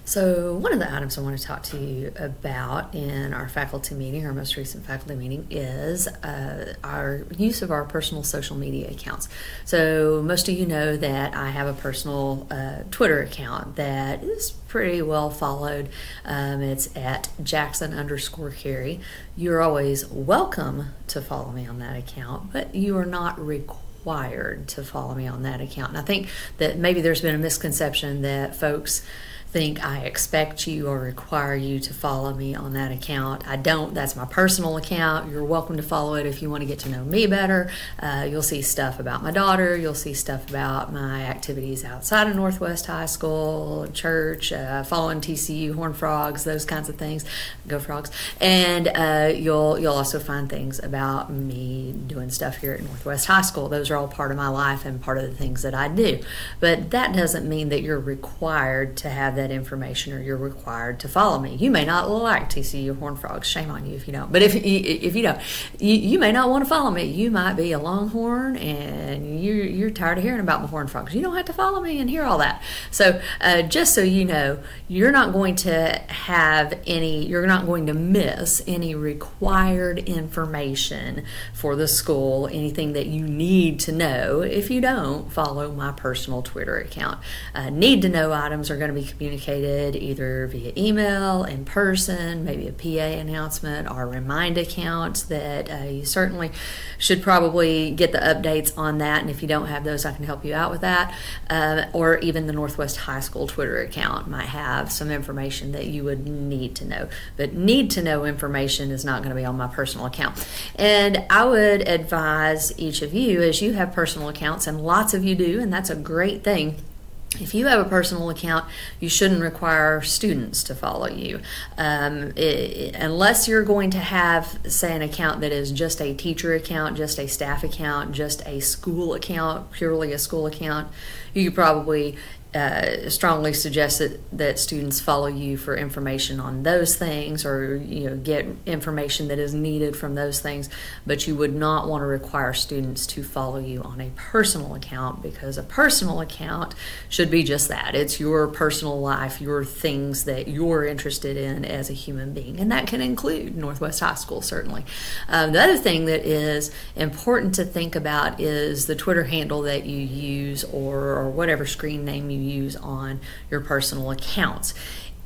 So one of the items I want to talk to you about in our faculty meeting, our most recent faculty meeting, is our use of our personal social media accounts. So most of you know that I have a personal Twitter account that is pretty well followed. It's at Jackson_Carey. You're always welcome to follow me on that account, but you are not required to follow me on that account. And I think that maybe there's been a misconception that folks think I expect you or require you to follow me on that account. I don't. That's my personal account. You're welcome to follow it if you want to get to know me better. You'll see stuff about my daughter. You'll see stuff about my activities outside of Northwest High School, church, following TCU, Horned Frogs, those kinds of things. Go Frogs. And you'll also find things about me doing stuff here at Northwest High School. Those are all part of my life and part of the things that I do. But that doesn't mean that you're required to have that information or you're required to follow me. You may not like TCU Horned Frogs. Shame on you if you don't. But if you don't, you may not want to follow me. You might be a Longhorn and you're tired of hearing about my Horned Frogs. You don't have to follow me and hear all that. So just so you know, you're not going to miss any required information for the school, anything that you need to know if you don't follow my personal Twitter account. Need to know items are going to be communicated either via email, in person, maybe a PA announcement, or Remind account that you certainly should probably get the updates on that. And if you don't have those, I can help you out with that. Or even the Northwest High School Twitter account might have some information that you would need to know. But need to know information is not going to be on my personal account. And I would advise each of you, as you have personal accounts, and lots of you do, and that's a great thing. If you have a personal account, you shouldn't require students to follow you. Unless you're going to have, say, an account that is just a teacher account, just a staff account, just a school account, purely a school account, you could probably strongly suggest that students follow you for information on those things, or get information that is needed from those things. But you would not want to require students to follow you on a personal account, because a personal account should be just that. It's your personal life, your things that you're interested in as a human being, and that can include Northwest High School, certainly. The other thing that is important to think about is the Twitter handle that you use, or whatever screen name you use on your personal accounts.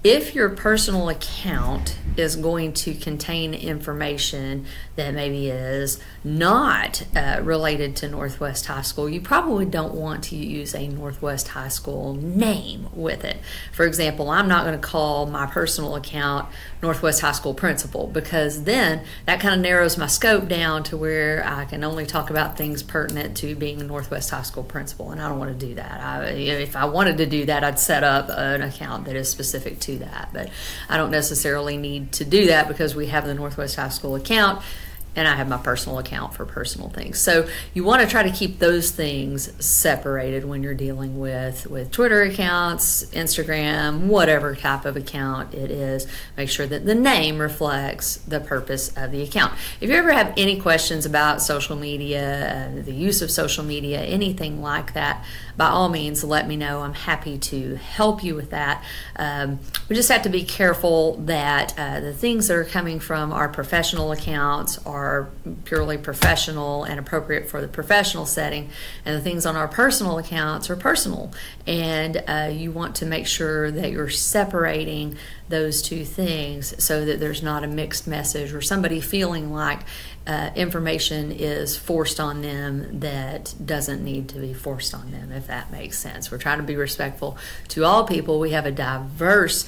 If your personal account is going to contain information that maybe is not related to Northwest High School, you probably don't want to use a Northwest High School name with it. For example, I'm not going to call my personal account Northwest High School Principal, because then that kind of narrows my scope down to where I can only talk about things pertinent to being a Northwest High School Principal, and I don't want to do that. If I wanted to do that, I'd set up an account that is specific to that, but I don't necessarily need to do that because we have the Northwest High School account and I have my personal account for personal things. So you want to try to keep those things separated when you're dealing with Twitter accounts, Instagram, whatever type of account it is. Make sure that the name reflects the purpose of the account. If you ever have any questions about social media, the use of social media, anything like that, by all means, let me know. I'm happy to help you with that. We just have to be careful that the things that are coming from our professional accounts are purely professional and appropriate for the professional setting, and the things on our personal accounts are personal. And you want to make sure that you're separating those two things so that there's not a mixed message or somebody feeling like information is forced on them that doesn't need to be forced on them, if that makes sense. We're trying to be respectful to all people. We have a diverse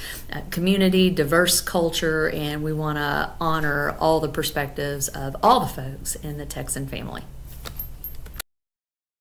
community, diverse culture, and we want to honor all the perspectives of all the folks in the Texan family.